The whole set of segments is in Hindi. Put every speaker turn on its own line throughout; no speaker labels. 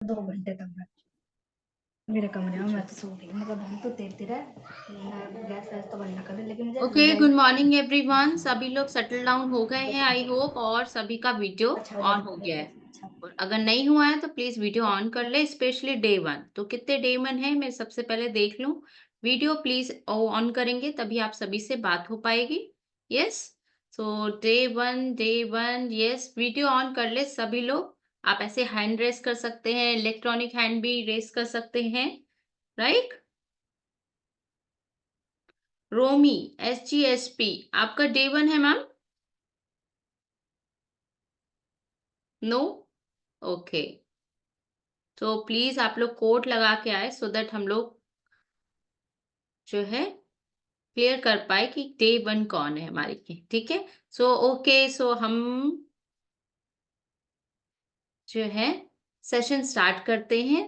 2 घंटे तक मैं मेरे कमरे में मैं तो सो गई। मतलब हम तो तेज तेरा गैस वैस तो बंद ना कर दे, लेकिन मुझे
ओके, गुड मॉर्निंग एवरीवन। सभी लोग सेटल डाउन हो गए हैं आई होप, और सभी का वीडियो
अच्छा हो
ऑन
जाता
हो
है।
गया है।
अच्छा
और अगर नहीं हुआ है तो प्लीज वीडियो ऑन कर ले, स्पेशली डे वन। तो कितने डे वन है मैं सबसे पहले देख लूं। वीडियो प्लीज ऑन करेंगे तभी आप सभी से बात हो पाएगी। Yes, so day one yes, video on कर ले सभी लोग। आप ऐसे हैंड रेस कर सकते हैं, इलेक्ट्रॉनिक हैंड भी रेस कर सकते हैं, राइट। रोमी, SGSP, आपका डे वन है मैम? No, okay. तो प्लीज आप लोग कोड लगा के आए सो दैट हम लोग जो है क्लियर कर पाए कि डे वन कौन है हमारी की। ठीक है, सो ओके, सो हम जो है सेशन स्टार्ट करते हैं,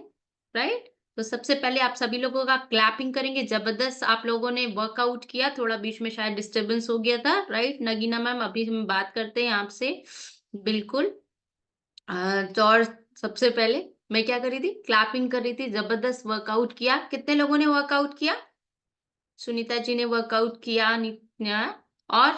राइट। तो सबसे पहले आप सभी लोगों का क्लैपिंग करेंगे। जबरदस्त आप लोगों ने वर्कआउट किया, थोड़ा बीच में शायद डिस्टरबेंस हो गया था, राइट नगीना मैम। अभी हम बात करते हैं आपसे, बिल्कुल। तो और सबसे पहले मैं क्या कर रही थी, क्लैपिंग कर रही थी। जबरदस्त वर्कआउट किया। कितने लोगों ने वर्कआउट किया? सुनीता जी ने वर्कआउट किया, नित्या और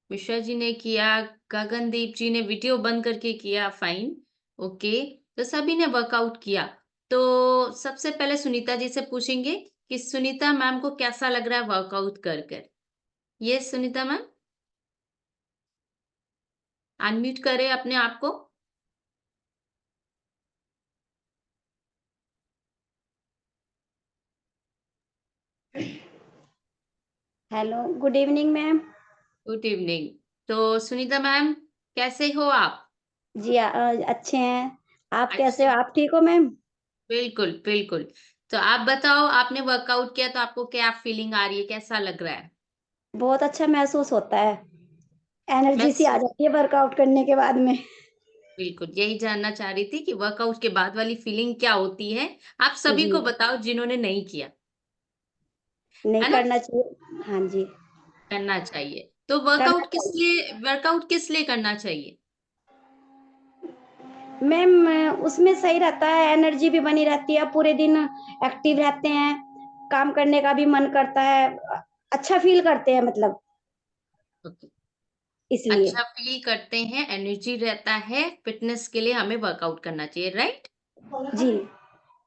मिश्रा जी ने किया, गगनदीप जी ने वीडियो बंद करके किया, फाइन, ओके। तो सभी ने वर्कआउट किया। तो सबसे पहले सुनीता जी से पूछेंगे कि सुनीता मैम को कैसा लग रहा है वर्कआउट कर कर। ये सुनीता मैम अनम्यूट करें अपने आप को।
Hello, good evening ma'am.
Good evening. तो सुनीता मैम कैसे हो आप?
जी अच्छे हैं। आप कैसे
अच्छे,
हो? आप ठीक हो मैम?
बिल्कुल बिल्कुल। तो आप बताओ, आपने वर्कआउट किया तो आपको क्या फीलिंग आ रही है, कैसा लग रहा है?
बहुत अच्छा महसूस होता है।
मैं
एनर्जी सी आ जाती है वर्कआउट करने के बाद में।
बिल्कुल यही जानना चाह रही थी कि वर्कआउट के बाद वाली फीलिंग क्या होती है। आप सभी
जी,
को बताओ जिन्होंने नहीं किया,
नहीं
है ना।
करना चाहिए। हाँ जी,
करना चाहिए। तो
करना चाहिए।
वर्कआउट किस लिए करना चाहिए?
मैम उसमें सही रहता है, एनर्जी भी बनी रहती है, पूरे दिन एक्टिव रहते हैं, काम करने का भी मन करता है, अच्छा फ़ील करते हैं मतलब
ओके,
इसलिए।
अच्छा फील करते हैं, एनर्जी रहता है, फिटनेस के लिए हमें वर्कआउट करना चाहिए, राइट।
जी,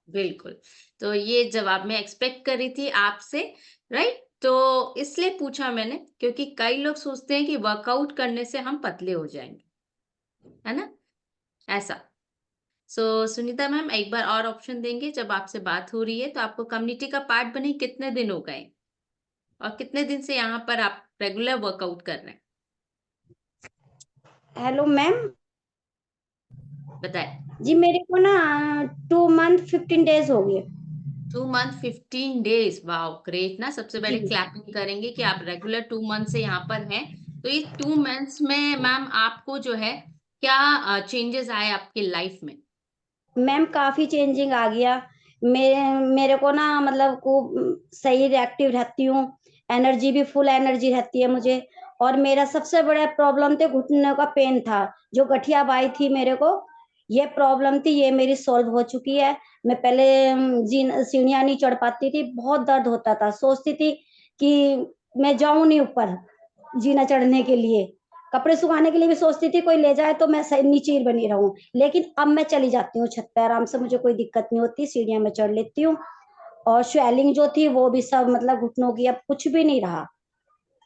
बिल्कुल। तो ये जवाब मैं एक्सपेक्ट कर रही थी आपसे, राइट? तो इसलिए पूछा मैंने क्योंकि कई लोग सोचते हैं कि वर्कआउट करने से हम पतले हो जाएँगे, है ना? ऐसा। सुनीता मैम एक बार और ऑप्शन देंगे, जब आपसे बात हो रही है तो आपको कम्युनिटी का पार्ट बने कितने दिन हो गए? और कितने दिन से यहाँ पर आप रेगुलर वर्कआउट कर रहे हैं?
Hello ma'am.
बताएँ।
जी, मेरे को ना 2 मंथ 15 डेज़ हो गए।
2 मंथ 15 डेज़, वॉव ग्रेट ना। सबसे
जी।
पहले क्लैपिंग करेंगे कि आप रेगुलर 2 मंथ से यहाँ पर हैं। तो ये 2 मंथ्स में मैम आपको जो है क्या चेंजेस आए आपकी लाइफ में?
मैम काफ़ी चेंजिंग आ गया। मेरे मेरे को ना मतलब सही एक्टिव रहती हूँ, एनर्जी भी फुल एनर्जी रहती है मुझे। और मेरा सबसे बड़ा प्रॉब्लम थे घुटनों का पेन था, जो गठियाबाई थी मेरे को, ये प्रॉब्लम थी, ये मेरी सॉल्व हो चुकी है। मैं पहले सीढ़ियाँ नहीं चढ़ पाती थी, बहुत दर्द होता था, सोचती थी कि मैं जाऊँ नहीं ऊपर जीना चढ़ने के लिए। कपड़े सुखाने के लिए भी सोचती थी कोई ले जाए तो मैं सही नीचे ही बनी रहूँ। लेकिन अब मैं चली जाती हूँ छत पे आराम से, मुझे कोई दिक्कत नहीं होती, सीढ़ियाँ मैं चढ़ लेती हूँ। और स्वेलिंग जो थी वो भी सब मतलब घुटनों की अब कुछ भी नहीं रहा।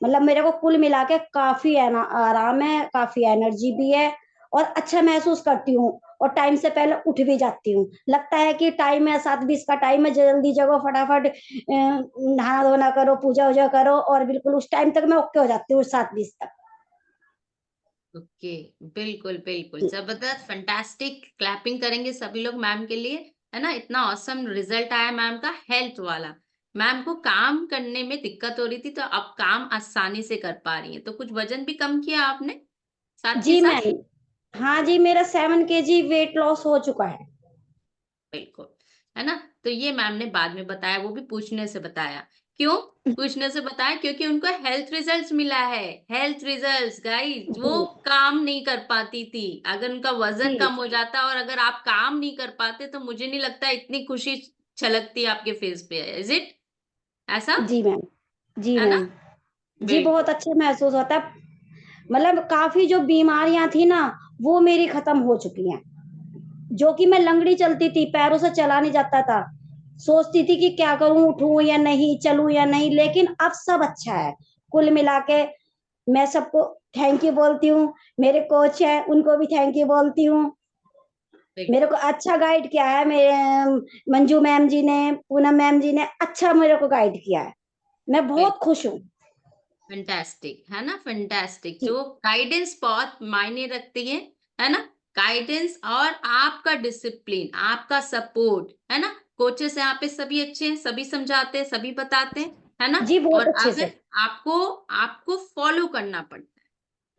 मतलब मेरे को कुल मिला के काफ़ी है ना आराम है, काफ़ी एनर्जी भी है और अच्छा महसूस करती हूँ और टाइम से पहले उठ भी जाती हूँ। लगता है कि टाइम है 7:20 का टाइम है, जल्दी जगो फटाफट नहा-धोना करो, पूजा-वूजा करो और बिल्कुल उस टाइम तक मैं ओके हो जाती हूँ 7:20 तक।
ओके, बिल्कुल, बिल्कुल।
जी।
ज़बरदस्त, फैंटास्टिक, क्लैपिंग करेंगे सभी लोग मैम के लिए, है ना? इतना ऑसम रिज़ल्ट आया मैम का हेल्थ वाला। मैम को काम करने में दिक्कत हो रही थी, तो अब काम आसानी से कर पा रही हैं। तो कुछ वज़न भी कम किया आपने साथ के
जी
साथ?
मैम। हाँ जी, मेरा 7 केजी वेट लॉस हो चुका है।
बिल्कुल, है ना? तो ये मैम ने बाद में बताया, वो भी पूछने से बताया। क्यों? पूछने से बताया, क्योंकि उनको हेल्थ रिजल्ट्स मिला है। हेल्थ रिजल्ट्स गाइस, वो
जी,
काम नहीं कर पाती थी, अगर उनका वजन
जी,
कम हो जाता, और अगर आप काम नहीं कर पाते तो मुझे नहीं लगता इतनी खुशी छलकती आपके फेस पे। इज इट ऐसा?
जी मैम, जी
है ना?
मैम। जी, बहुत
बिल्कुल।
अच्छा महसूस होता है। मतलब काफ़ी जो बीमारियाँ थी ना, वो मेरी खत्म हो चुकी हैं। जो कि मैं लंगड़ी चलती थी, पैरों से चला नहीं जाता था। सोचती थी कि क्या करूँ, उठूँ या नहीं, चलूँ या नहीं, लेकिन अब सब अच्छा है। कुल मिला के मैं सबको थैंक यू बोलती हूँ। मेरे कोच हैं, उनको भी थैंक यू बोलती हूँ। मेरे को अच्छा गाइड किया है मेरे मंजू मैम जी ने, पूनम मैम जी ने अच्छा मेरे को गाइड किया है। मैं बहुत खुश हूँ।
फैंटास्टिक, है ना? फैंटास्टिक।
जी,
तो गाइडेंस बहुत मायने रखती है ना? गाइडेंस और आपका डिसिप्लिन, आपका सपोर्ट, है ना? कोचेस यहाँ पे सभी अच्छे हैं, सभी समझाते हैं, सभी बताते हैं, है ना?
जी, बहुत
और
अच्छे से।
अगर आपको आपको फॉलो करना पड़ता है,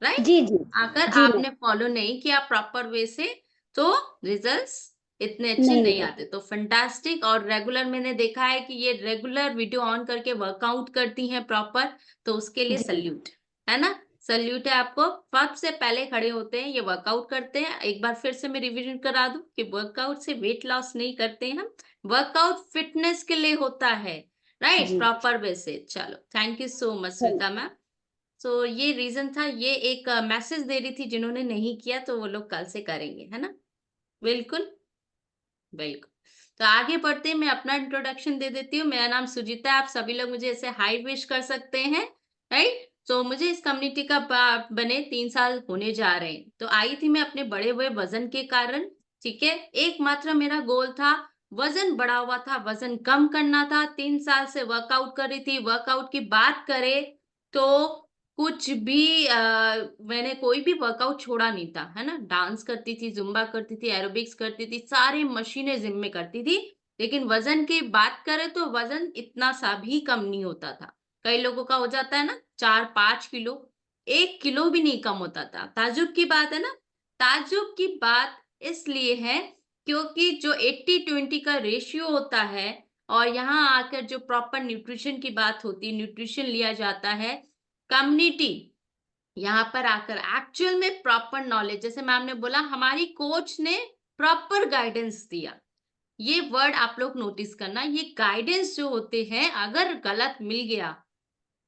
राइट?
जी, जी।
अगर
जी मैम,
आपने फॉलो नहीं किया प्रॉपर वे से, तो रिजल्ट्स इतने अच्छे
नहीं
नहीं
मिले।
आते। तो फंटास्टिक। और रेगुलर मैंने देखा है कि ये रेगुलर वीडियो ऑन करके वर्कआउट करती हैं प्रॉपर, तो उसके लिए
जी,
सल्यूट, है ना? सल्यूट है आपको। सबसे पहले खड़े होते हैं, ये वर्कआउट करते हैं। एक बार फिर से मैं रिवीजन करा दूं कि वर्कआउट से वेट लॉस नहीं करते हैं हम, वर्कआउट फिटनेस के लिए होता है, राइट?
जी।
प्रॉपर वे से। चलो, thank you so much
thank
Shweta ma'am. So ये रीजन था, ये एक मैसेज दे रही थी, जिन्होंने नहीं किया तो वो लोग कल से करेंगे, है ना? बिल्कुल, बिल्कुल। तो आगे बढ़ते हैं, मैं अपना इंट्रोडक्शन दे देती हूँ। मेरा नाम सुजीता है, आप सभी लोग मुझे ऐसे हाई विश कर सकते हैं, राइट? तो मुझे इस कम्युनिटी का बने 3 साल होने जा रहे हैं। तो आई थी मैं अपने बढ़े हुए वजन के कारण, ठीक है? एकमात्र मेरा गोल था, वजन बढ़ा हुआ था, वजन कम करना था। 3 साल से वर्कआउट कर रही थी। वर्कआउट की बात करें तो कुछ भी मैंने कोई भी वर्कआउट छोड़ा नहीं था, है ना? डांस करती थी, ज़ुम्बा करती थी, एरोबिक्स करती थी, सारी मशीनें जिम में करती थी। लेकिन वज़न की बात करें तो वज़न इतना सा भी कम नहीं होता था। कई लोगों का हो जाता है ना 4-5 किलो, 1 किलो भी नहीं कम होता था। ताज्जुब की बात है ना? ताज्जुब की बात इसलिए है क्योंकि जो 80-20 का रेशियो होता है, और यहाँ आकर जो प्रॉपर न्यूट्रिशन की बात होती है, न्यूट्रिशन लिया जाता है, कम्युनिटी यहाँ पर आकर एक्चुअल में प्रॉपर नॉलेज, जैसे मैम ने बोला, हमारी कोच ने प्रॉपर गाइडेंस दिया। ये वर्ड आप लोग नोटिस करना, ये गाइडेंस जो होते हैं, अगर गलत मिल गया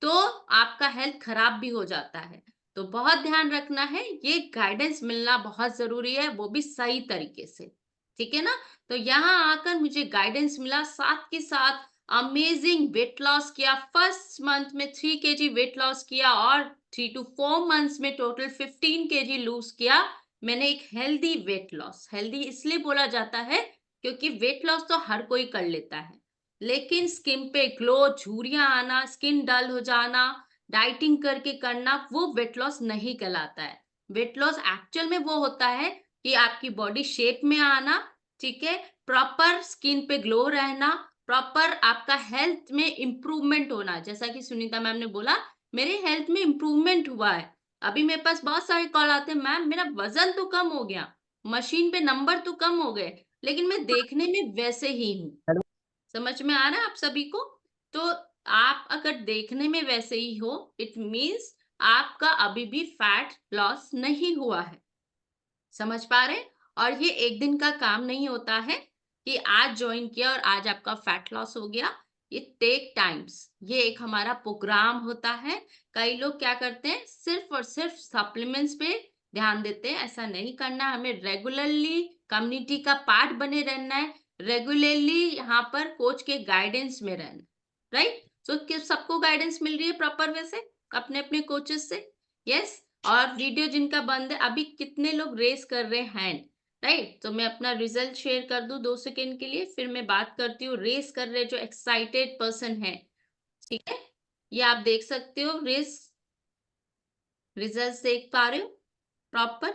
तो आपका हेल्थ खराब भी हो जाता है। तो बहुत ध्यान रखना है, ये गाइडेंस मिलना बहुत जरूरी है, वो भी सही तरीके से। ठीक है ना? तो यहाँ आकर मुझे गाइडेंस मिला, साथ के साथ अमेजिंग वेट लॉस किया। फर्स्ट मंथ में 3 केजी वेट लॉस किया, और 3 to 4 मंथ्स में टोटल 15 केजी लूज किया। मैंने एक हेल्दी वेट लॉस, हेल्दी इसलिए बोला जाता है क्योंकि वेट लॉस तो हर कोई कर लेता है, लेकिन स्किन पे ग्लो, झुर्रियां आना, स्किन डल हो जाना, डाइटिंग करके करना, वो वेट लॉस नहीं कहलाता है। वेट लॉस एक्चुअल में वो होता है कि आपकी बॉडी शेप में आना, ठीक है? प्रॉपर स्किन पे ग्लो रहना, प्रॉपर आपका हेल्थ में इंप्रूवमेंट होना। जैसा कि सुनीता मैम ने बोला, मेरे हेल्थ में इंप्रूवमेंट हुआ है। अभी मेरे पास बहुत सारे कॉल आते हैं, मैम मेरा वजन तो कम हो गया, मशीन पे नंबर तो कम हो गए, लेकिन मैं देखने में वैसे ही हूँ। समझ में आ रहा है आप सभी को? तो आप अगर देखने में वैसे ही हो, इट मीन्स आपका अभी भी फैट लॉस नहीं हुआ है। समझ पा रहे हैं? और ये एक दिन का काम नहीं होता है कि आज ज्वाइन किया और आज आपका फैट लॉस हो गया। ये टेक टाइम्स, ये एक हमारा प्रोग्राम होता है। कई लोग क्या करते हैं, सिर्फ और सिर्फ सप्लीमेंट्स पे ध्यान देते हैं। ऐसा नहीं करना, हमें रेगुलरली कम्युनिटी का पार्ट बने रहना है, रेगुलरली यहाँ पर कोच के गाइडेंस में रहना, राइट? सो सबको गाइडेंस मिल रही है प्रॉपर वे से अपने अपने कोचेस से? यस। और वीडियो जिनका बंद है, अभी कितने लोग रेस कर रहे हैं हैंड, राइट? तो मैं अपना रिजल्ट शेयर कर दूं 2 सेकेंड के लिए, फिर मैं बात करती हूँ रेस कर रहे जो एक्साइटेड पर्सन है, ठीक है? ये आप देख सकते हो, रेस रिजल्ट देख पा रहे हो प्रॉपर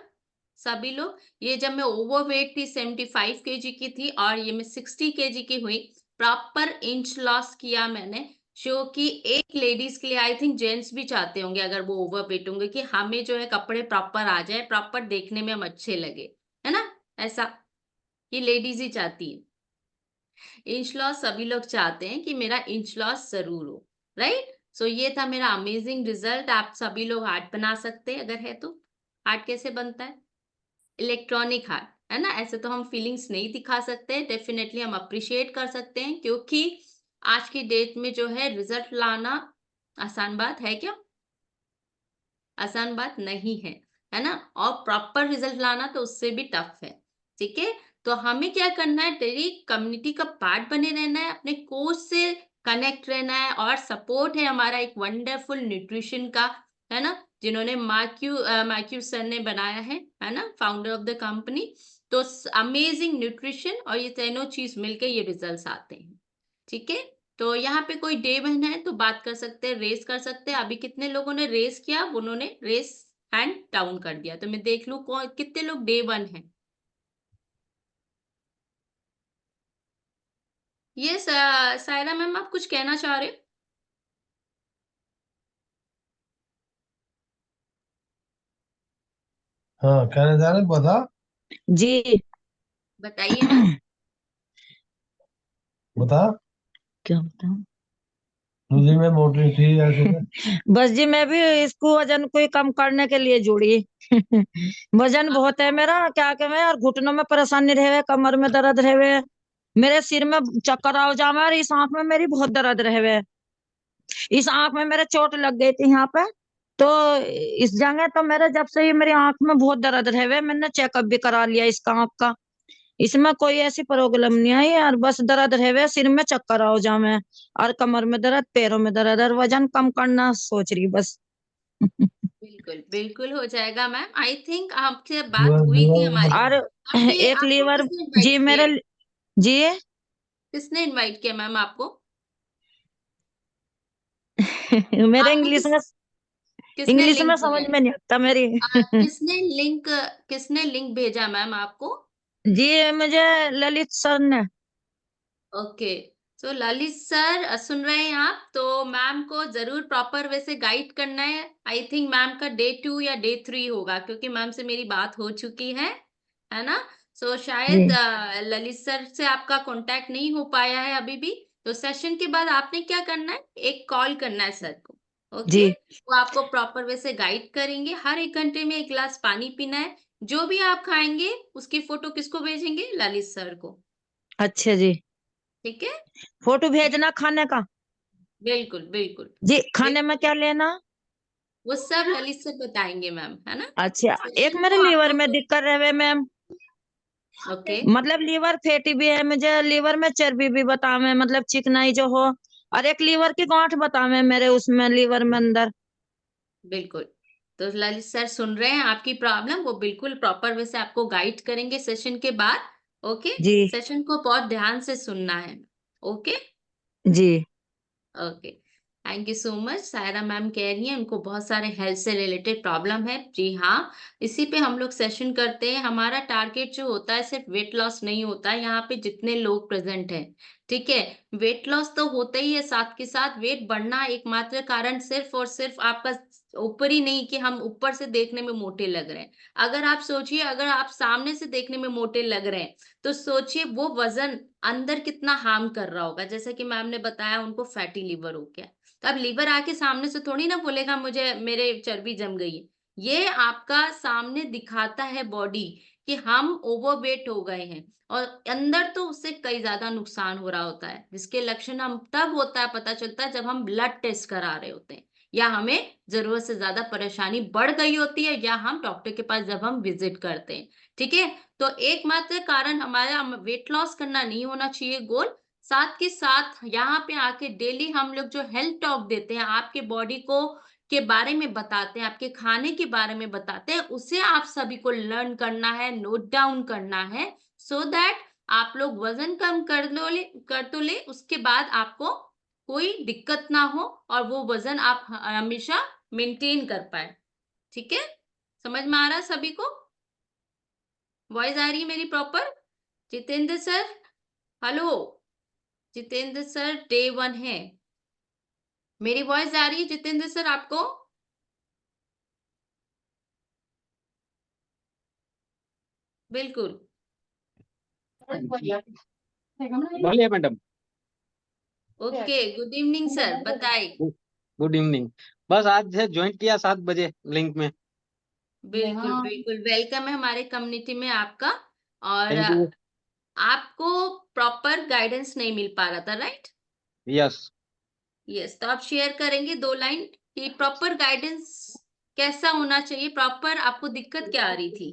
सभी लोग। ये जब मैं ओवरवेट थी, 75 केजी की थी, और ये मैं 60 केजी की हुई। प्रॉपर इंच लॉस किया मैंने, जो कि एक लेडीज के लिए, आई थिंक जेंट्स भी चाहते होंगे अगर वो ओवरवेट होंगे, कि हमें जो है कपड़े प्रॉपर आ जाए, प्रॉपर देखने में हम अच्छे लगे, है ना? ऐसा ये लेडीज ही चाहती है। इंच लॉस सभी लोग चाहते हैं कि मेरा इंच लॉस जरूर हो। राइट। सो ये था मेरा अमेजिंग रिजल्ट। आप सभी लोग हार्ट बना सकते हैं अगर है तो। हार्ट कैसे बनता है? इलेक्ट्रॉनिक हार्ट, है ना। ऐसे तो हम फीलिंग्स नहीं दिखा सकते, डेफिनेटली हम अप्रिशिएट कर सकते हैं, क्योंकि आज की डेट में जो है रिजल्ट लाना आसान बात है क्या? आसान बात नहीं है ना। और प्रॉपर रिजल्ट लाना तो उससे भी टफ है। ठीक है, तो हमें क्या करना है, डेली कम्युनिटी का पार्ट बने रहना है, अपने कोच से कनेक्ट रहना है, और सपोर्ट है हमारा एक वंडरफुल न्यूट्रिशन का, है ना, जिन्होंने माक्यू सर ने बनाया है ना, फाउंडर ऑफ द कंपनी। तो अमेजिंग न्यूट्रिशन और ये तीनों चीज मिलके ये रिजल्ट्स आते हैं। ठीक है, तो यहाँ पे कोई डे वन है तो बात कर सकते हैं, रेस कर सकते हैं। अभी कितने लोगों ने रेस किया, उन्होंने रेस हैंड डाउन कर दिया, तो मैं देख लूं कौन कितने लोग डे वन है। ये सायरा मैम, आप कुछ कहना चाह रहे हो?
हाँ, कहने जा रहे, बता।
जी।
बताइए मैम।
बता।
क्या बताऊं?
मुझे में मोटी थी ऐसे में।
बस जी मैं भी इसको वजन को ही कम करने के लिए जुड़ी। वजन बहुत है मेरा, क्या कहें यार, घुटनों में परेशानी रहे, कमर में दर्द रहे, मेरे सिर में चक्कर आओ जावे, और इस आंख में मेरी बहुत दर्द रहे। इस आंख में मेरे चोट लग गई थी यहाँ पे, तो इस जगह तो मेरे जब से ही मेरी आंख में बहुत दर्द रहे, मैंने चेकअप भी करा लिया इसका आंख का। इसमें कोई ऐसी प्रॉब्लम नहीं आई यार, बस दर्द रहे, सिर में चक्कर आओ जावे, और कमर में दर्द, पैरों में दर्द, और वजन कम करना सोच रही बस।
बिल्कुल बिल्कुल हो जाएगा मैम। आई थिंक आपसे बात
लीवर
हुई थी हमारी।
लीवर
और
आपके
एक
आपको
लीवर,
किसने इनवाइट
जी
किया
मेरे,
है?
जी।
किसने इनवाइट किया मैम आपको?
मेरे
आपको किसने
इंग्लिश
लिंक
में
दिया
समझ
है?
में नहीं आता मेरी।
किसने लिंक भेजा मैम आपको?
जी मुझे ललित सर ने।
ओके, सो ललित सर, सुन रहे हैं आप? तो मैम को जरूर प्रॉपर वे से गाइड करना है। आई थिंक मैम का डे 2 या डे 3 होगा, क्योंकि मैम से मेरी बात हो चुकी है ना। सो
जी
शायद ललित सर से आपका कांटेक्ट नहीं हो पाया है अभी भी। तो सेशन के बाद आपने क्या करना है, एक कॉल करना है सर को। ओके,
जी।
वो आपको प्रॉपर वे से गाइड करेंगे। हर 1 घंटे में 1 गिलास पानी पीना है। जो भी आप खाएंगे उसकी फोटो किसको भेजेंगे? ललित सर को।
अच्छा जी,
ठीक है,
फोटो भेजना खाने का।
बिल्कुल बिल्कुल।
जी, खाने में
बिल्कुल,
क्या लेना?
वो सब ललित सर बताएंगे मैम, है ना।
अच्छा, एक
सेशन
मेरे
को
लीवर
आपको
में दिक्कत रहे मैम,
ओके
मतलब लीवर फैटी भी है मुझे, लीवर में चर्बी भी बतावे, मतलब चिकनाई जो हो, और एक लीवर की गांठ बतावे मेरे उसमें लीवर में अंदर।
बिल्कुल। तो ललित सर सुन रहे हैं आपकी प्रॉब्लम, वो बिल्कुल प्रॉपर वे से आपको गाइड करेंगे सेशन के बाद। ओके,
जी
सेशन को बहुत ध्यान से सुनना है। ओके
जी
okay, thank you so much. Saira ma'am कह रही हैं उनको बहुत सारे हेल्थ से रिलेटेड प्रॉब्लम है। जी हाँ, इसी पे हम लोग सेशन करते हैं। हमारा टारगेट जो होता है सिर्फ वेट लॉस नहीं होता है, यहाँ पे जितने लोग प्रेजेंट हैं, ठीक है, वेट लॉस तो होता ही है, साथ के साथ वेट बढ़ना एकमात्र कारण सिर्फ और सिर्फ आपका ऊपर ही नहीं कि हम ऊपर से देखने में मोटे लग रहे हैं। अगर आप सोचिए, अगर आप सामने से देखने में मोटे लग रहे हैं, तो सोचिए वो वजन अंदर कितना हार्म कर रहा होगा। जैसे कि मैम ने बताया उनको फैटी लिवर हो गया, तो अब लिवर आके सामने से थोड़ी ना बोलेगा मुझे मेरे चर्बी जम गई है। ये आपका सामने दिखाता है बॉडी कि हम ओवरवेट हो गए हैं, और अंदर तो उससे कई ज्यादा नुकसान हो रहा होता है, जिसके लक्षण हम तब होता है पता चलता है जब हम ब्लड टेस्ट करा रहे होते हैं, या हमें जरूरत से ज्यादा परेशानी बढ़ गई होती है, या हम डॉक्टर के पास जब हम विजिट करते हैं। ठीक है, तो एकमात्र कारण हमारा वेट लॉस करना नहीं होना चाहिए गोल। साथ के साथ यहाँ पे आके डेली हम लोग जो हेल्थ टॉक देते हैं, आपके बॉडी को के बारे में बताते हैं, आपके खाने के बारे में बताते हैं, उसे आप सभी को लर्न करना है, नोट डाउन करना है, सो दैट आप लोग वजन कम कर तो ले, उसके बाद आपको कोई दिक्कत ना हो, और वो वजन आप हमेशा मेंटेन कर पाए। ठीक है, समझ में आ रहा है सभी को? वॉइस आ रही है मेरी proper? Jitendra sir, hello. Jitendra sir day 1 है। मेरी वॉइस आ रही है जितेंद्र सर आपको? बिल्कुल।
बोलिए madam.
Okay, good evening sir, बताइए।
Good evening. बस आज से ज्वाइन किया 7 बजे लिंक में।
बिल्कुल बिल्कुल, वेलकम है हमारे कम्युनिटी में आपका। और
थैंक यू।
आपको प्रॉपर गाइडेंस नहीं मिल पा रहा था, राइट?
यस।
यस, तो आप शेयर करेंगे 2 लाइन कि प्रॉपर गाइडेंस कैसा होना चाहिए, प्रॉपर आपको दिक्कत क्या आ रही थी?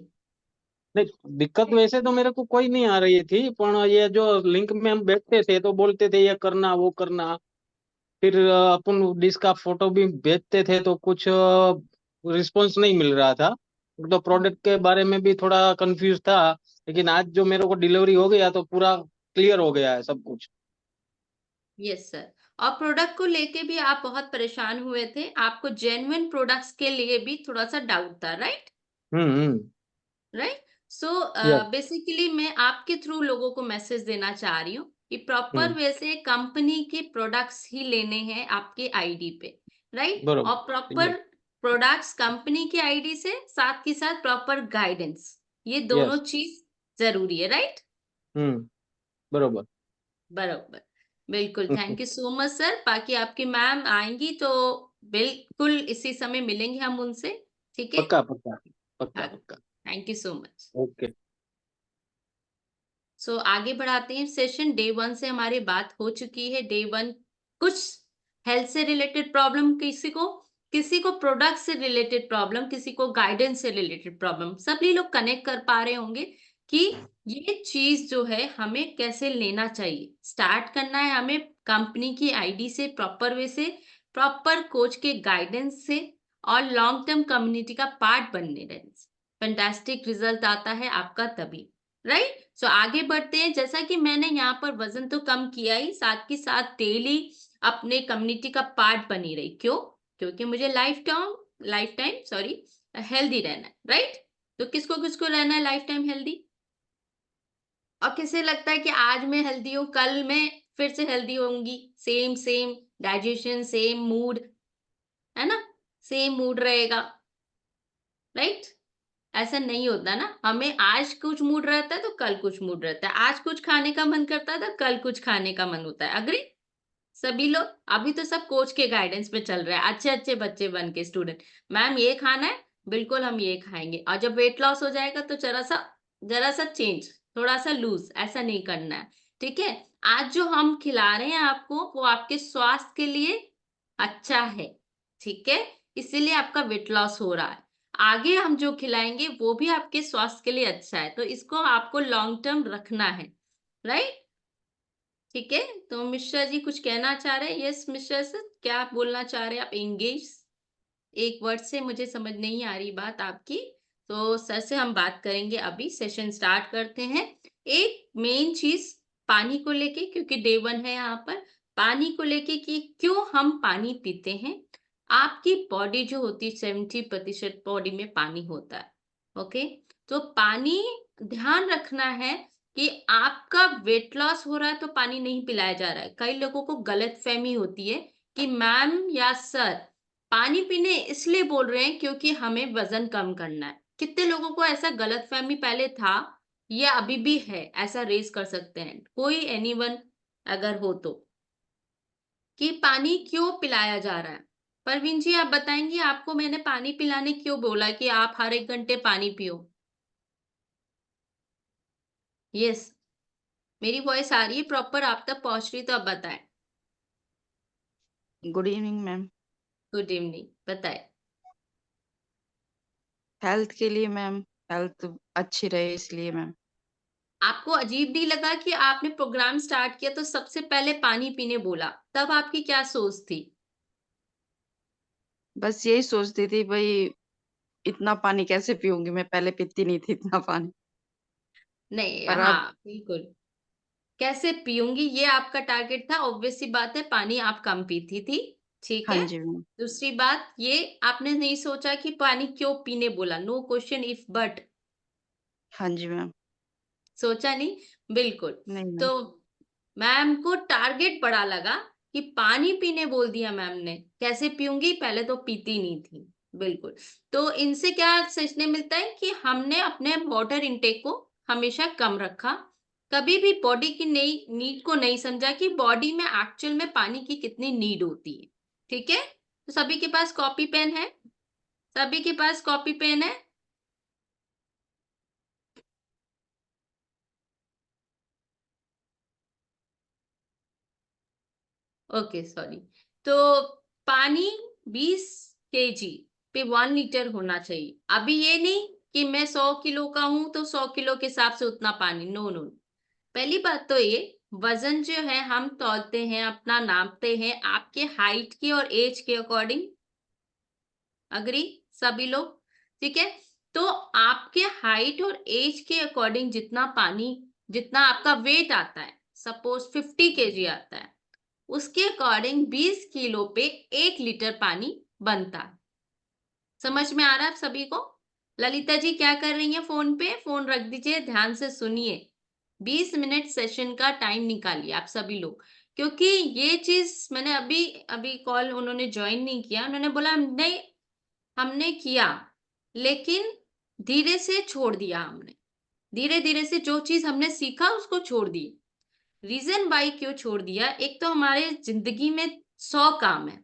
नहीं, दिक्कत वैसे तो मेरे को कोई नहीं आ रही थी, पर ये जो लिंक में हम बैठते थे तो बोलते थे ये करना वो करना। फिर अपन डिस्क का फोटो भी भेजते थे तो कुछ रिस्पॉन्स नहीं मिल रहा था। तो प्रोडक्ट के बारे में भी थोड़ा कंफ्यूज था। लेकिन आज जो मेरे को डिलीवरी हो गया तो पूरा क्लियर हो गया है सब कुछ।
Yes sir. और प्रोडक्ट को लेके भी आप बहुत परेशान हुए थे, आपको जेन्युइन प्रोडक्ट्स के लिए भी थोड़ा सा डाउट था, राइट?
हम्म।
राइट। So
yes.
बेसिकली मैं आपके थ्रू लोगों को मैसेज देना चाह रही हूँ कि प्रॉपर
हम्म।
वे से कंपनी के प्रोडक्ट्स ही लेने हैं आपके आईडी पे, राइट? और
बरोबर।
प्रॉपर प्रोडक्ट्स कंपनी के आईडी से साथ के साथ प्रॉपर गाइडेंस, ये दोनों
यस।
चीज जरूरी है, राइट?
हम्म। बरोबर।
बरोबर। बिल्कुल, thank you so much sir. बाकी आपकी मैम आएंगी तो बिल्कुल इसी समय मिलेंगे हम उनसे, ठीक है?
पक्का पक्का पक्का
हाँ,
पक्का।
Thank you so much.
Okay.
So आगे बढ़ाते हैं सेशन। डे 1 से हमारी बात हो चुकी है। डे 1 कुछ हेल्थ से रिलेटेड प्रॉब्लम, किसी को प्रोडक्ट से रिलेटेड प्रॉब्लम, किसी को गाइडेंस से रिलेटेड प्रॉब्लम, सभी लोग कनेक्ट कर पा रहे होंगे कि ये चीज जो है हमें कैसे लेना चाहिए। स्टार्ट करना है हमें कंपनी की आईडी से, प्रॉपर वे से, प्रॉपर कोच के गाइडेंस से और लॉन्ग टर्म कम्युनिटी का पार्ट बनने रहने से। फैंटास्टिक रिजल्ट आता है आपका तभी, राइट? सो आगे बढ़ते हैं। जैसा कि मैंने यहाँ पर वजन तो कम किया ही, साथ के साथ डेली अपने कम्युनिटी का पार्ट बनी रही। क्यों? क्योंकि मुझे लाइफ टाइम सॉरी हेल्दी रहना है, राइट? तो किसको किसको रहना है लाइफ टाइम हेल्दी? और किसे लगता है कि आज मैं हेल्दी हूँ, कल मैं फिर से हेल्दी होंगी? Same same digestion, same mood, है ना? सेम मूड रहेगा, राइट? ऐसा नहीं होता ना। हमें आज कुछ मूड रहता है तो कल कुछ मूड रहता है, आज कुछ खाने का मन करता है तो कल कुछ खाने का मन होता है। अग्री? सभी लोग अभी तो सब कोच के गाइडेंस पे चल रहे हैं, अच्छे अच्छे बच्चे बन के स्टूडेंट। मैम ये खाना है, बिल्कुल हम ये खाएंगे। और जब वेट लॉस हो जाएगा तो जरा सा चेंज, थोड़ा सा लूज, ऐसा नहीं करना है, ठीक है? आज जो हम खिला रहे हैं आपको वो आपके स्वास्थ्य के लिए अच्छा है, ठीक है? इसीलिए आपका वेट लॉस हो रहा है। आगे हम जो खिलाएंगे वो भी आपके स्वास्थ्य के लिए अच्छा है, तो इसको आपको लॉन्ग टर्म रखना है, राइट? ठीक है। तो मिश्रा जी कुछ कहना चाह रहे हैं? यस मिश्रा सर, क्या आप बोलना चाह रहे हैं? आप एंगेज, एक वर्ड से मुझे समझ नहीं आ रही बात आपकी। तो सर से हम बात करेंगे, अभी सेशन स्टार्ट करते हैं। एक मेन चीज पानी को लेके, क्योंकि डे 1 है यहाँ पर, पानी को लेके कि क्यों हम पानी पीते हैं। आपकी बॉडी जो होती है 70% बॉडी में पानी होता है, ओके? तो पानी ध्यान रखना है कि आपका वेट लॉस हो रहा है तो पानी नहीं पिलाया जा रहा है। कई लोगों को गलतफहमी होती है कि मैम या सर पानी पीने इसलिए बोल रहे हैं क्योंकि हमें वजन कम करना है। कितने लोगों को ऐसा गलतफहमी पहले था या अभी भी है, ऐसा रेज कर सकते हैं कोई एनीवन अगर हो तो, कि पानी क्यों पिलाया जा रहा है? परवीन जी आप बताएंगी, आपको मैंने पानी पिलाने क्यों बोला कि आप हर 1 घंटे पानी पियो? यस, मेरी वॉइस आ रही है प्रॉपर आप तक पहुंच रही, तो अब बताएं।
Good evening ma'am.
Good evening, बताएं।
हेल्थ के लिए मैम, हेल्थ अच्छी रहे इसलिए मैम।
आपको अजीब नहीं लगा कि आपने प्रोग्राम स्टार्ट किया तो सबसे पहले पानी पीने बोला? तब आपकी क्या सोच थी?
बस यही सोचती थी भाई इतना पानी कैसे पीऊंगी, मैं पहले पीती नहीं थी इतना पानी।
नहीं,
पर अब
हाँ बिल्कुल, कैसे पीऊंगी ये आपका टारगेट था। ऑब्वियस सी बात है, पानी आप कम पीती थी, ठीक
हाँ
है?
जी मैम।
दूसरी बात ये, आपने नहीं सोचा कि पानी क्यों पीने बोला, नो क्वेश्चन इफ बट,
हाँ जी मैम।
सोचा नहीं? बिल्कुल।
नहीं
तो
मैम।
मैम को टारगेट बड़ा लगा कि पानी पीने बोल दिया मैम ने, कैसे पीऊंगी, पहले तो पीती नहीं थी। बिल्कुल। तो इनसे क्या सीखने मिलता है कि हमने अपने वाटर इनटेक को हमेशा कम रखा, कभी भी बॉडी की नीड को नहीं समझा कि बॉडी में एक्चुअल में पानी की कितनी नीड होती है। ठीक है, तो सभी के पास कॉपी पेन है? सभी के पास कॉपी पेन है? Okay sorry. तो पानी 20 केजी पे 1 लीटर होना चाहिए। अभी ये नहीं कि मैं 100 किलो का हूं तो 100 किलो के हिसाब से उतना पानी, नो नो। पहली बात तो ये वजन जो है हम तौलते हैं, अपना नापते हैं आपके हाइट की और एज के अकॉर्डिंग। अग्री सभी लोग? ठीक है, तो आपके हाइट और एज के अकॉर्डिंग जितना पानी, जितना आपका वेट आता है, सपोज 50 केजी आता है, उसके अकॉर्डिंग 20 किलो पे 1 लीटर पानी बनता है। समझ में आ रहा है आप सभी को? ललिता जी क्या कर रही हैं फोन पे? फोन रख दीजिए, ध्यान से सुनिए। 20 मिनट सेशन का टाइम निकालिए आप सभी लोग, क्योंकि ये चीज मैंने अभी अभी कॉल, उन्होंने ज्वाइन नहीं किया, उन्होंने बोला नहीं हमने किया लेकिन धीरे से छोड़ दिया, हमने धीरे धीरे से जो चीज हमने सीखा उसको छोड़ दी। रीजन वाई क्यों छोड़ दिया? एक तो हमारे जिंदगी में 100 काम है,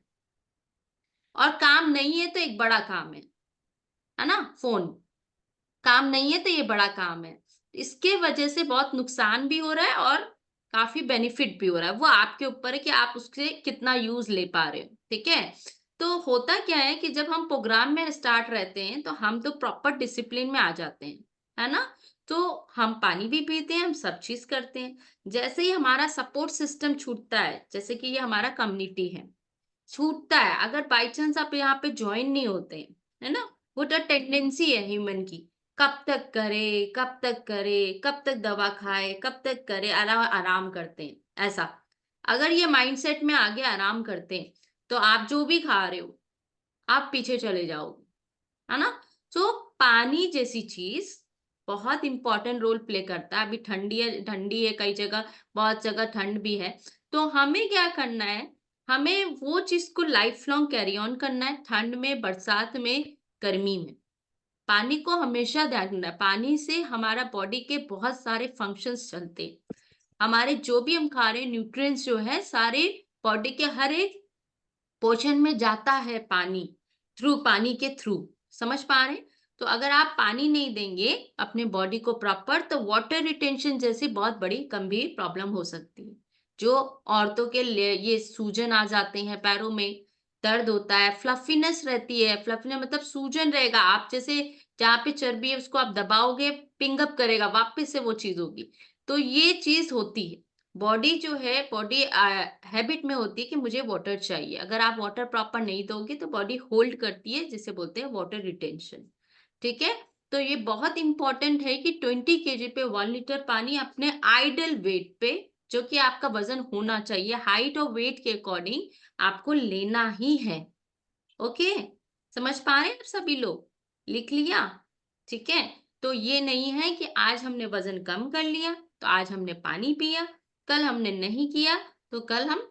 और काम नहीं है तो एक बड़ा काम है ना? फोन काम नहीं है तो ये बड़ा काम है। इसके वजह से बहुत नुकसान भी हो रहा है और काफी बेनिफिट भी हो रहा है। वो आपके ऊपर है कि आप उससे कितना यूज ले पा रहे हो। ठीक है, तो होता क्या है कि जब हम प्रोग्राम में स्टार्ट रहते हैं तो हम तो प्रॉपर डिसिप्लिन में आ जाते हैं, है ना? तो हम पानी भी पीते हैं, हम सब चीज करते हैं। जैसे ही हमारा सपोर्ट सिस्टम छूटता है, जैसे कि ये हमारा कम्युनिटी है, छूटता है, अगर बाई चांस आप यहाँ पे ज्वाइन नहीं होते हैं, है ना? वो तो टेंडेंसी है ह्यूमन की, कब तक करे, कब तक करे, कब तक दवा खाए, कब तक करे, आराम आराम करते हैं ऐसा। अगर ये माइंडसेट में आगे आराम करते हैं तो आप जो भी खा रहे हो आप पीछे चले जाओगे, है ना? तो पानी जैसी चीज बहुत इंपॉर्टेंट रोल प्ले करता है। अभी ठंडी है कई जगह, बहुत जगह ठंड भी है। तो हमें क्या करना है, हमें वो चीज को लाइफ लॉन्ग कैरी ऑन करना है, ठंड में, बरसात में, गर्मी में। पानी को हमेशा ध्यान रखना है। पानी से हमारा बॉडी के बहुत सारे फंक्शंस चलते हैं। हमारे जो भी हम खा रहे हैं न्यूट्रिएंट्स जो है सारे बॉडी के हर एक पोर्शन में जाता है पानी, थ्रू पानी के थ्रू। समझ पा रहे हैं? तो अगर आप पानी नहीं देंगे अपने बॉडी को प्रॉपर, तो वाटर रिटेंशन जैसी बहुत बड़ी गंभीर प्रॉब्लम हो सकती है। जो औरतों के लिए ये सूजन आ जाते हैं, पैरों में दर्द होता है, फ्लफीनेस रहती है। फ्लफीनेस मतलब सूजन रहेगा, आप जैसे जहाँ पे चर्बी है उसको आप दबाओगे पिंगअप करेगा, वापस से वो चीज होगी। तो ये चीज होती है। बॉडी जो है, बॉडी हैबिट में होती है कि मुझे वाटर चाहिए। अगर आप वाटर प्रॉपर नहीं दोगे तो बॉडी होल्ड करती है, जिसे बोलते हैं वाटर रिटेंशन। ठीक है, तो ये बहुत इंपॉर्टेंट है कि 20 केजी पे 1 लीटर पानी अपने आइडल वेट पे, जो कि आपका वजन होना चाहिए, हाइट और वेट के अकॉर्डिंग आपको लेना ही है। ओके, समझ पा रहे हैं आप सभी लोग? लिख लिया? ठीक है, तो ये नहीं है कि आज हमने वजन कम कर लिया तो आज हमने पानी पिया, कल हमने नहीं किया तो कल हम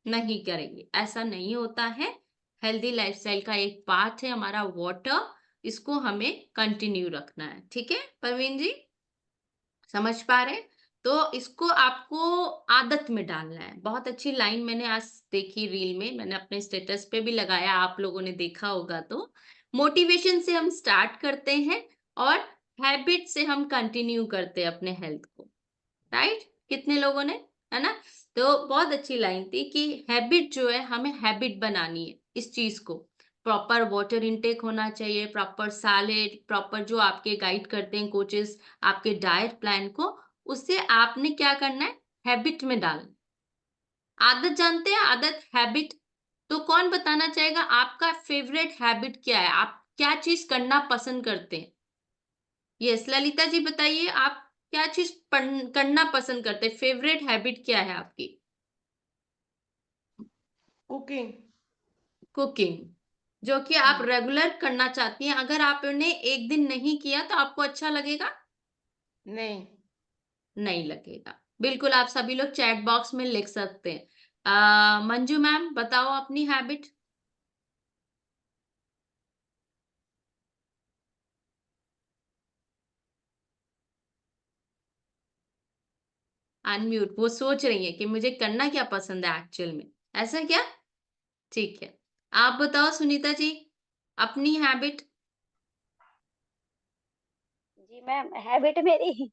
नहीं करेंगे, ऐसा नहीं होता है। हेल्दी लाइफस्टाइल का एक पार्ट है हमारा वाटर, इसको हमें कंटिन्यू रखना है। ठीक है परवीन जी, समझ पा रहे हैं? तो इसको आपको आदत में डालना है। बहुत अच्छी लाइन मैंने आज देखी रील में, मैंने अपने स्टेटस पे भी लगाया, आप लोगों ने देखा होगा। तो मोटिवेशन से हम स्टार्ट करते हैं और हैबिट से हम कंटिन्यू करते हैं अपने हेल्थ को, राइट? कितने लोगों ने, है ना? तो बहुत अच्छी लाइन थी कि हैबिट जो है हमें हैबिट बनानी है इस चीज को। प्रॉपर वाटर इनटेक होना चाहिए, प्रॉपर सैलेड, प्रॉपर जो आपके गाइड करते हैं कोचेस आपके डाइट प्लान को, उससे आपने क्या करना है, हैबिट में डालना। आदत जानते हैं, आदत, हैबिट। तो कौन बताना चाहेगा आपका फेवरेट हैबिट क्या है? आप क्या चीज करना पसंद करते हैं? यस ललिता जी बताइए, आप क्या चीज करना पसंद करते हैं? फेवरेट हैबिट क्या है आपकी?
कुकिंग।
कुकिंग, जो कि आप रेगुलर करना चाहती हैं। अगर आपने एक दिन नहीं किया तो आपको अच्छा लगेगा?
नहीं।
नहीं लगेगा। बिल्कुल, आप सभी लोग चैट बॉक्स में लिख सकते हैं। मंजू मैम बताओ अपनी हैबिट। अनम्यूट, वो सोच रही है कि मुझे करना क्या पसंद है एक्चुअल में, ऐसा क्या? ठीक है, आप बताओ सुनीता जी, अपनी हैबिट।
जी मैम, हैबिट मेरी,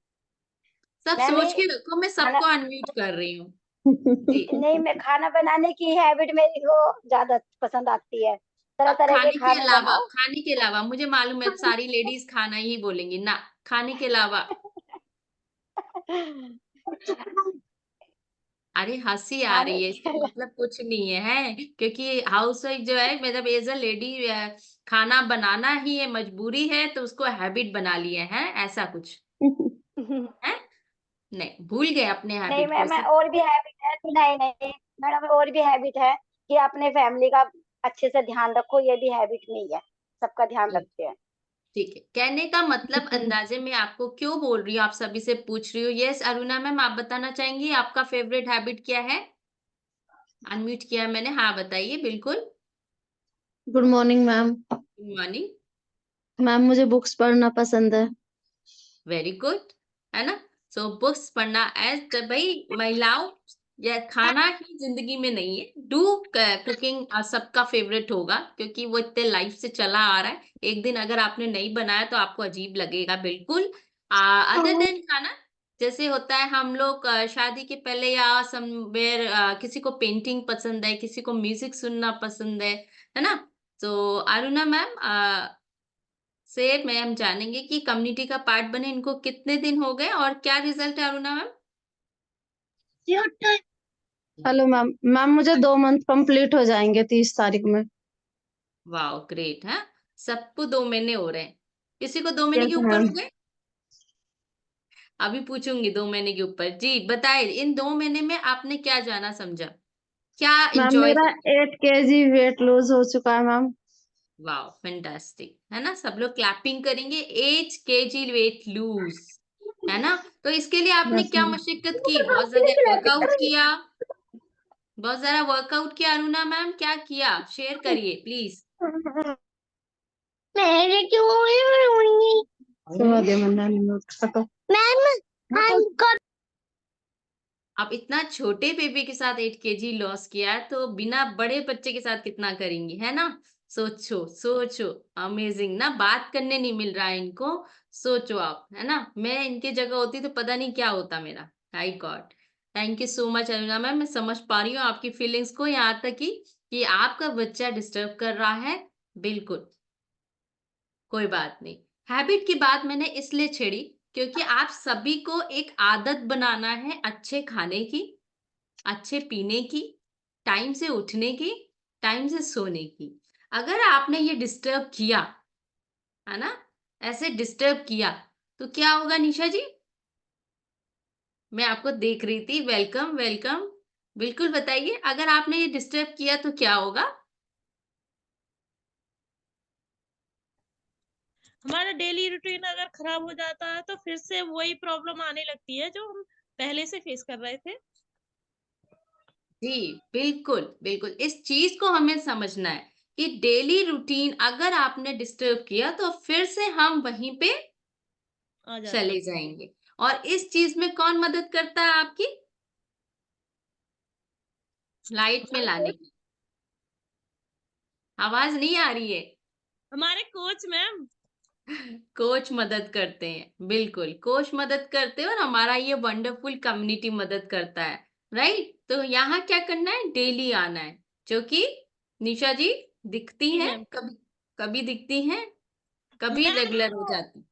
सब
मैंने
सोच के रखो, मैं
खाना
सबको अनम्यूट कर रही हूँ। जी,
नहीं, मैं खाना बनाने की हैबिट मेरी को ज्यादा पसंद आती है, तरह तरह के खाने बनाओ।
खाने के अलावा मुझे मालूम है सारी लेडीज खाना ही बोलेंगी ना, खाने के अलावा। अरे हंसी आ
खाने
रही है, इसका मतलब कुछ नहीं है, क्योंकि हाउसवाइफ जो है मतलब एज अ लेडी खाना बनाना ही है, मजबूरी है, तो उसको हैबिट बना लिए है, ऐसा कुछ है? नहीं, भूल गए अपने
नहीं
हैबिट को
मैम,
सब।
और भी हैबिट है, नहीं नहीं मैडम, और भी हैबिट है कि अपने फैमिली का अच्छे से ध्यान रखो, ये भी हैबिट नहीं है, सबका ध्यान रखते हैं।
ठीक है, कहने का मतलब अंदाजे में आपको क्यों बोल रही हूँ, आप सभी से पूछ रही हूँ। यस अरुणा मैम, आप बताना चाहेंगी आपका फेवरेट हैबिट क्या है? अनम्यूट किया है मैंने, हाँ बताइए बिल्कुल।
Good morning ma'am.
Good morning.
Ma'am मुझे बुक्स पढ़ना पसंद है।
वेरी गुड, है ना? सो बुक्स पढ़ना, एज भाई महिलाओं, या खाना ही जिंदगी में नहीं है, डू कुकिंग सबका फेवरेट होगा, क्योंकि वो इतने लाइफ से चला आ रहा है। एक दिन अगर आपने नहीं बनाया तो आपको अजीब लगेगा, बिल्कुल। अदर देन खाना, जैसे होता है हम लोग शादी के पहले या समवेयर किसी को पेंटिंग पसंद है, किसी को म्यूजिक सुनना पसंद है ना? तो अरुणा मैम से मैं हम जानेंगे कि कम्युनिटी का पार्ट बने इनको कितने दिन हो गए और क्या रिजल्ट है Aruna ma'am?
Hello ma'am, ma'am मुझे 2 मंथ कंप्लीट हो जाएंगे 30 तारीख में।
वाओ ग्रेट है, सबको 2 महीने हो रहे हैं, किसी को 2 महीने
यस
के ऊपर
मैम।
हो गए? अभी पूछूंगी 2 महीने के ऊपर। जी बताइए, इन 2 महीने में आपने क्या जाना समझा, क्या
मैम
इंजॉय
मेरा
किया?
8 kg वेट लूज हो चुका है मैम।
वाओ फैंटास्टिक, है ना? सब लोग क्लैपिंग करेंगे। 8 kg वेट लूज, है ना? तो इसके लिए आपने
यस
क्या
मैम।
मशक्कत की? बहुत ज्यादा वर्कआउट किया? बहुत ज्यादा वर्कआउट किया अरुणा मैम, क्या किया शेयर करिए प्लीज।
मेरे क्यों सुना दिया मैंने मैम।
आप इतना छोटे बेबी के साथ 8 kg लॉस किया है, तो बिना बड़े बच्चे के साथ कितना करेंगी, है ना? सोचो सोचो, अमेजिंग ना, बात करने नहीं मिल रहा है इनको। सोचो आप, है ना? मैं इनके जगह होती तो पता नहीं क्या होता मेरा। हाय God, thank you so much Aruna ma'am, मैं समझ पा रही हूँ आपकी फीलिंग्स को, यहाँ तक कि आपका बच्चा डिस्टर्ब कर रहा है। बिल्कुल, कोई बात नहीं। हैबिट की बात मैंने इसलिए छेड़ी क्योंकि आप सभी को एक आदत बनाना है अच्छे खाने की, अच्छे पीने की, टाइम से उठने की, टाइम से सोने की। अगर आपने ये डिस्टर्ब किया, है ना, ऐसे डिस्टर्ब किया, तो क्या होगा निशा जी? मैं आपको देख रही थी, वेलकम वेलकम। बिल्कुल बताइए, अगर आपने ये डिस्टर्ब किया तो क्या होगा?
हमारा डेली रूटीन अगर खराब हो जाता है तो फिर से वही प्रॉब्लम आने लगती है जो हम पहले से फेस कर रहे थे।
जी बिल्कुल बिल्कुल, इस चीज को हमें समझना है कि डेली रूटीन अगर आपने डिस्टर्ब किया तो फिर से हम वहीं पे
आ जाते
चले
हैं।
जाएंगे। और इस चीज में कौन मदद करता है आपकी? लाइट में लाने की। आवाज नहीं आ रही है?
हमारे कोच मैम।
कोच मदद करते हैं, बिल्कुल कोच मदद करते हैं, और हमारा ये वंडरफुल कम्युनिटी मदद करता है, राइट? तो यहाँ क्या करना है, डेली आना है, जो कि निशा जी दिखती
जी
हैं,
मैम।
कभी कभी दिखती हैं, कभी
मैम
रेगुलर हो जाती। जी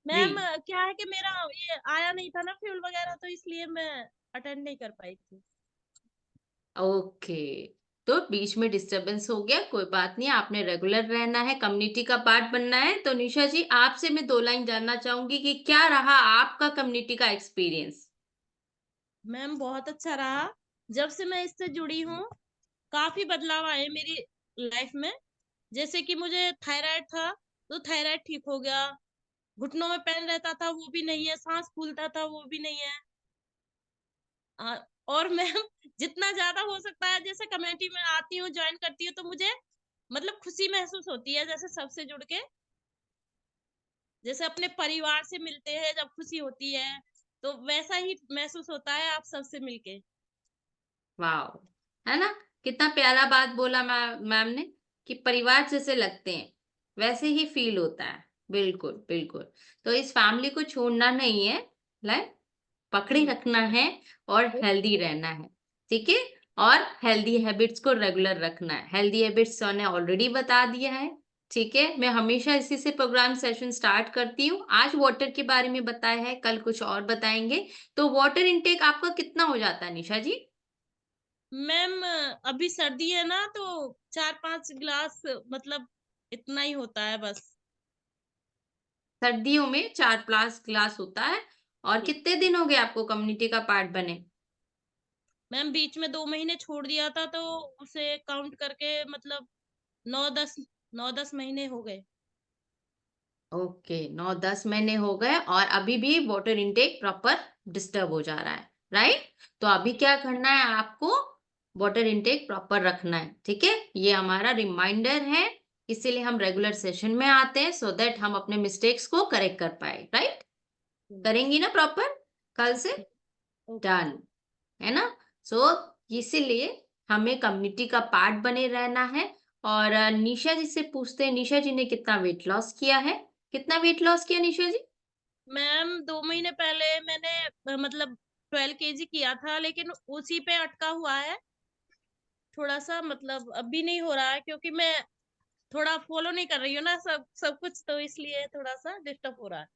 मैम क्या है कि मेरा ये आया नहीं था ना फ्यूल वगैरह, तो इसलिए मैं अटेंड नहीं कर पाई थी।
ओके, तो बीच में डिस्टरबेंस हो गया, कोई बात नहीं, आपने रेगुलर रहना है, कम्युनिटी का पार्ट बनना है। तो निशा जी आपसे मैं 2 लाइन जानना चाहूंगी कि क्या रहा आपका कम्युनिटी का एक्सपीरियंस?
मैम बहुत अच्छा रहा, जब से मैं इससे जुड़ी हूँ काफी बदलाव आए मेरी लाइफ में। जैसे कि मुझे थायराइड था, तो थायराइड ठीक हो गया। घुटनों में पेन रहता था, वो भी नहीं है। सांस फूलता था, वो भी नहीं है। और मैम जितना ज्यादा हो सकता है, जैसे कमेटी में आती हूँ, ज्वाइन करती हूँ, तो मुझे मतलब खुशी महसूस होती है, जैसे सबसे जुड़ के, जैसे अपने परिवार से मिलते हैं जब खुशी होती है, तो वैसा ही महसूस होता है आप सबसे मिलके।
वाओ, है ना? कितना प्यारा बात बोला मैम ने कि परिवार जैसे लगते हैं, वैसे ही फील होता है। बिल्कुल, बिल्कुल। तो इस फैमिली को छोड़ना नहीं है, लाइक पकड़े रखना है और हेल्दी रहना है, ठीक है? और हेल्दी हैबिट्स को रेगुलर रखना है। हेल्दी हैबिट्स ने ऑलरेडी बता दिया है, ठीक है? मैं हमेशा इसी से प्रोग्राम सेशन स्टार्ट करती हूँ। आज वाटर के बारे में बताया है, कल कुछ और बताएंगे। तो वाटर इनटेक आपका कितना हो जाता है निशा जी?
मैम अभी सर्दी है ना, तो 4-5 गिलास मतलब इतना ही होता है बस।
सर्दियों में 4 ग्लास होता है। और
जी।
कितने दिन हो गए आपको कम्युनिटी का पार्ट बने?
मैम बीच में 2 महीने छोड़ दिया था, तो उसे काउंट करके मतलब 9-10 महीने हो गए।
ओके, 9-10 महीने हो गए और अभी भी वाटर इनटेक प्रॉपर डिस्टर्ब हो जा रहा है, राइट? तो अभी क्या करना है आपको? वाटर इनटेक प्रॉपर रखना है, ठीक है? ये हमारा रिमाइंडर है, इसीलिए हम रेगुलर सेशन में आते हैं सो दैट हम अपने मिस्टेक्स को करेक्ट कर पाए, राइट? करेंगी ना प्रॉपर कल से?
ओके।
डन, है ना? सो इसीलिए हमें कम्युनिटी का पार्ट बने रहना है। और निशा जी से पूछते हैं, निशा जी ने कितना वेट लॉस किया है? कितना वेट लॉस किया निशा जी?
मैम 2 महीने पहले मैंने मतलब 12 केजी किया था, लेकिन उसी पे अटका हुआ है। थोड़ा-सा मतलब अभी नहीं हो रहा है, क्योंकि मैं थोड़ा फॉलो नहीं कर रही हूँ ना सब सब कुछ, तो इसलिए थोड़ा-सा डिस्टर्ब हो रहा है।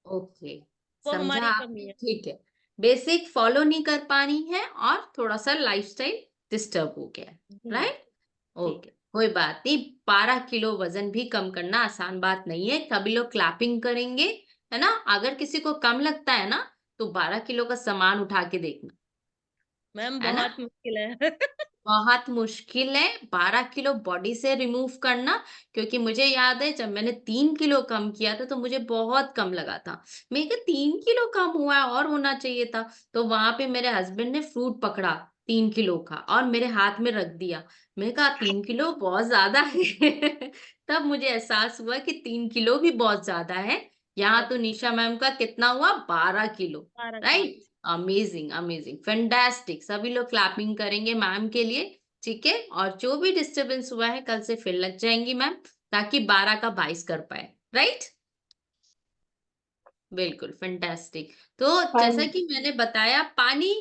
ओके,
वो
समझा
हमारी कमी
आपने,
है।
ठीक है। बेसिक फॉलो नहीं कर पानी है और थोड़ा सा लाइफस्टाइल डिस्टर्ब हो गया है,
जी,
राइट?
जी।
ओके, कोई बात नहीं। 12 किलो वजन भी कम करना आसान बात नहीं है। सभी लोग क्लैपिंग करेंगे, है ना? अगर किसी को कम लगता है ना, तो 12 किलो का सामान उठा के देखना,
मैम
है ना?
बहुत मुश्किल है।
बहुत मुश्किल है 12 किलो बॉडी से रिमूव करना, क्योंकि मुझे याद है जब मैंने 3 किलो कम किया था तो मुझे बहुत कम लगा था। मैं कहा 3 किलो कम हुआ है और होना चाहिए था। तो वहां पे मेरे हस्बैंड ने फ्रूट पकड़ा 3 किलो का और मेरे हाथ में रख दिया। मैं कहा 3 किलो बहुत ज्यादा है। तब मुझे एहसास हुआ कि 3 किलो भी बहुत ज्यादा है। यहाँ तो निशा मैम का कितना हुआ? 12 kilo,
12 kilo.
Right? Amazing, amazing, fantastic. सभी लोग क्लैपिंग करेंगे मैम के लिए, ठीक है? और जो भी डिस्टरबेंस हुआ है कल से फिर लग जाएंगी मैम, ताकि 12 का 22 कर पाए, राइट? बिल्कुल फैंटास्टिक। तो जैसा कि मैंने बताया, पानी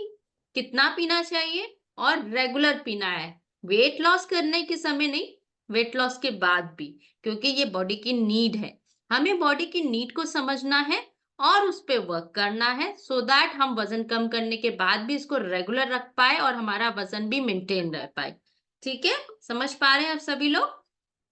कितना पीना चाहिए और रेगुलर पीना है। वेट लॉस करने के समय नहीं, वेट लॉस के बाद भी, क्योंकि ये बॉडी की नीड है। हमें बॉडी की नीड को समझना है और उस पे वर्क करना है सो दैट हम वजन कम करने के बाद भी इसको रेगुलर रख पाए और हमारा वजन भी मेंटेन रह पाए, ठीक है? समझ पा रहे हैं आप सभी लोग?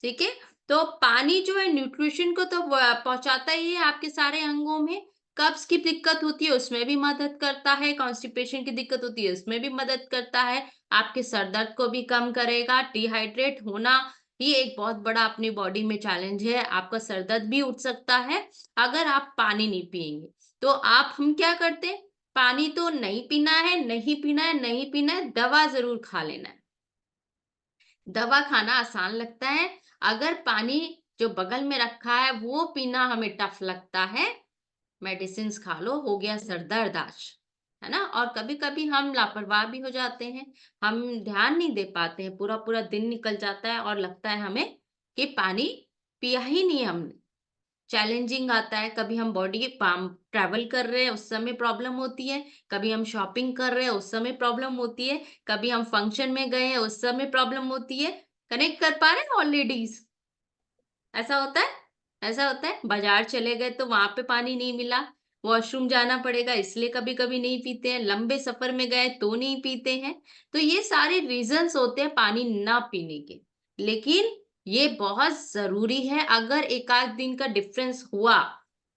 ठीक है? तो पानी जो है न्यूट्रिशन को तो पहुंचाता ही है आपके सारे अंगों में। कब्ज की दिक्कत होती है उसमें भी मदद करता है, कॉन्स्टिपेशन की दिक्कत होती है उसमें भी मदद करता है, आपके सर दर्द को भी कम करेगा। डिहाइड्रेट होना ही एक बहुत बड़ा अपनी बॉडी में चैलेंज है। आपका सर दर्द भी उठ सकता है अगर आप पानी नहीं पिएंगे। तो हम क्या करते हैं? पानी तो नहीं पीना है, नहीं पीना है, नहीं पीना है, दवा जरूर खा लेना है। दवा खाना आसान लगता है, अगर पानी जो बगल में रखा है वो पीना हमें टफ लगता है, मेडिसिन खा लो, हो गया सर दर्द आज, है ना? और कभी कभी हम लापरवाह भी हो जाते हैं, हम ध्यान नहीं दे पाते हैं, पूरा पूरा दिन निकल जाता है और लगता है हमें कि पानी पिया ही नहीं हमने। चैलेंजिंग आता है, कभी हम बॉडी पाम ट्रैवल कर रहे हैं उस समय प्रॉब्लम होती है, कभी हम शॉपिंग कर रहे हैं उस समय प्रॉब्लम होती है, कभी हम फंक्शन में गए हैं उस समय प्रॉब्लम होती है। कनेक्ट कर पा रहे हैं ऑल लेडीज? ऐसा होता है, ऐसा होता है। बाजार चले गए तो वहां पे पानी नहीं मिला, वॉशरूम जाना पड़ेगा इसलिए कभी कभी नहीं पीते हैं, लंबे सफर में गए तो नहीं पीते हैं। तो ये सारे रीजंस होते हैं पानी ना पीने के। लेकिन ये बहुत जरूरी है, अगर एक आध दिन का डिफरेंस हुआ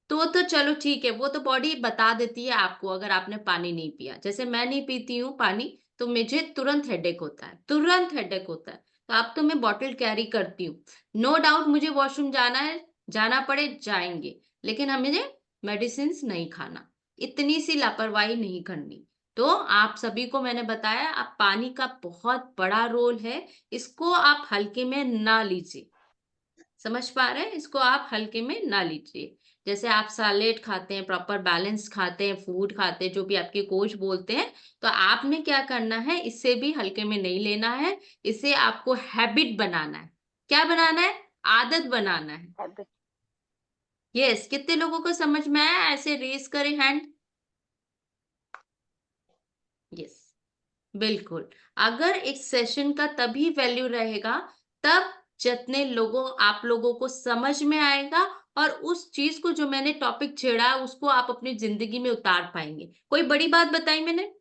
तो चलो ठीक है, वो तो बॉडी बता देती है आपको अगर आपने पानी नहीं पिया। जैसे मैं नहीं पीती हूँ पानी तो मुझे तुरंत हेडेक होता है, तुरंत हेडेक होता है। तो अब तो मैं बॉटल कैरी करती हूँ। नो डाउट मुझे वॉशरूम जाना है, जाना पड़े जाएंगे, लेकिन हमें मेडिसिन नहीं खाना, इतनी सी लापरवाही नहीं करनी। तो आप सभी को मैंने बताया, आप पानी का बहुत बड़ा रोल है, इसको आप हल्के में ना लीजिए। समझ पा रहे हैं? इसको आप हल्के में ना लीजिए। जैसे आप सैलेड खाते हैं, प्रॉपर बैलेंस खाते हैं, फूड खाते हैं, जो भी आपके कोच बोलते हैं, तो आपने क्या करना है, इससे भी हल्के में नहीं लेना है, इसे आपको हैबिट बनाना है। क्या बनाना है? आदत बनाना है। यस, कितने लोगों को समझ में आया? ऐसे रेज करें हैंड। यस, बिल्कुल। अगर एक सेशन का तभी वैल्यू रहेगा तब जितने लोगों आप लोगों को समझ में आएगा और उस चीज को जो मैंने टॉपिक छेड़ा उसको आप अपनी जिंदगी में उतार पाएंगे। कोई बड़ी बात बताई मैंने?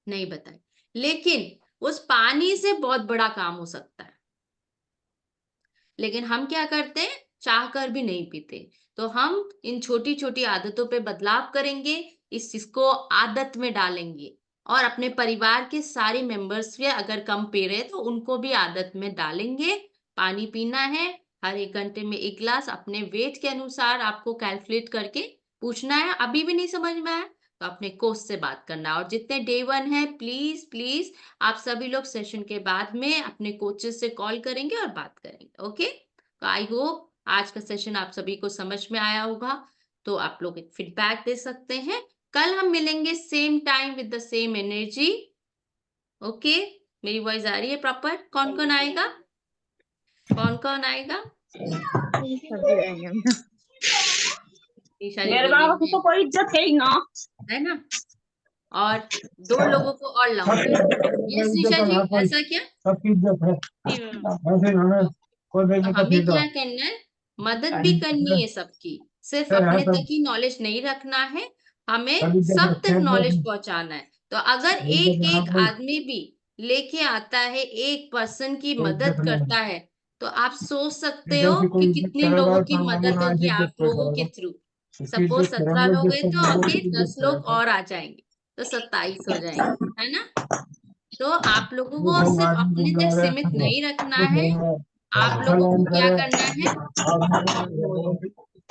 नहीं बताई। लेकिन उस पानी से बहुत बड़ा काम हो सकता है। लेकिन हम क्या करते हैं, चाह कर भी नहीं पीते। तो हम इन छोटी छोटी आदतों पे बदलाव करेंगे, इस चीज को आदत में डालेंगे और अपने परिवार के सारे मेंबर्स से अगर कम पी रहे तो उनको भी आदत में डालेंगे। पानी पीना है, हर 1 घंटे में 1 गिलास, अपने वेट के अनुसार आपको कैलकुलेट करके पूछना है। अभी भी नहीं समझ में आया तो अपने कोच से बात करना है। और जितने डे 1 है, प्लीज प्लीज आप सभी लोग सेशन के बाद में अपने कोचेस से कॉल करेंगे और बात करेंगे। ओके, तो आई होप आज का सेशन आप सभी को समझ में आया होगा। तो आप लोग एक फीडबैक दे सकते हैं। कल हम मिलेंगे same time with the same energy. Okay, मेरी वॉइस आ रही है प्रॉपर? कौन कौन आएगा? कौन कौन आएगा?
सभी आएंगे मैम।
ईशा जी
मेरे
बोल रही
बाबा को तो कोई इज्जत है ही ना।
है ना? और 2 लोगों को और लाऊंगी। यस निशा जी, ऐसा क्या?
सबकी इज्जत है।
जी मैम।
ऐसे इन्होंने कोई
तो
बेइज्जत
हमें
नहीं
क्या
किया।
करना है, मदद भी करनी है सबकी, सिर्फ
फिर है
अपने
सब
तक ही नॉलेज नहीं रखना है, हमें
सभी
सब तक नॉलेज
जगह
पहुंचाना है। तो अगर एक एक आदमी भी लेके आता है, एक पर्सन की
कोई
मदद
इज्जत नहीं
करता है, तो आप सोच सकते
इधर
हो
की
कि
कोई इज्जत
कितने
करेगा
लोगों की
तो
मदद
वो आज
होगी
इज्जत
आप
पे
लोगों के
करेगा।
थ्रू।
इसकी
सपोज
इज्जत
17
करेंगे
लोग हैं
जिससे
तो
लोगों
अभी
की
10
इज्जत
लोग
करेगा।
और आ जाएंगे, तो 27 हो जाएंगे, है ना? तो आप लोगों
वो
को
सब
सिर्फ
आदमी
अपने
बुला
तक
रहे
सीमित
हैं
नहीं रखना
कुछ
है, आप लोगों को
सलाम
क्या
करे
करना है,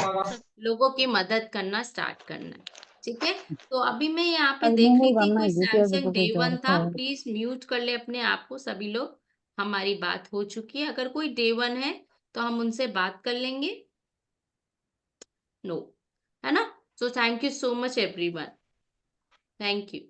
सब
लोगों की मदद करना स्टार्ट करना है। ठीक है, तो अभी मैं यहाँ पे
आज
देख
मोमो
रही थी
बनना
कोई
है जीतिया से
सैमसंग
तो
डे
कोई
1
और
था,
खाए।
प्लीज म्यूट कर ले अपने आप को सभी लोग। हमारी बात हो चुकी है, अगर कोई डे 1 है तो हम उनसे बात कर लेंगे। नो, है ना? So thank you so much everyone, thank you.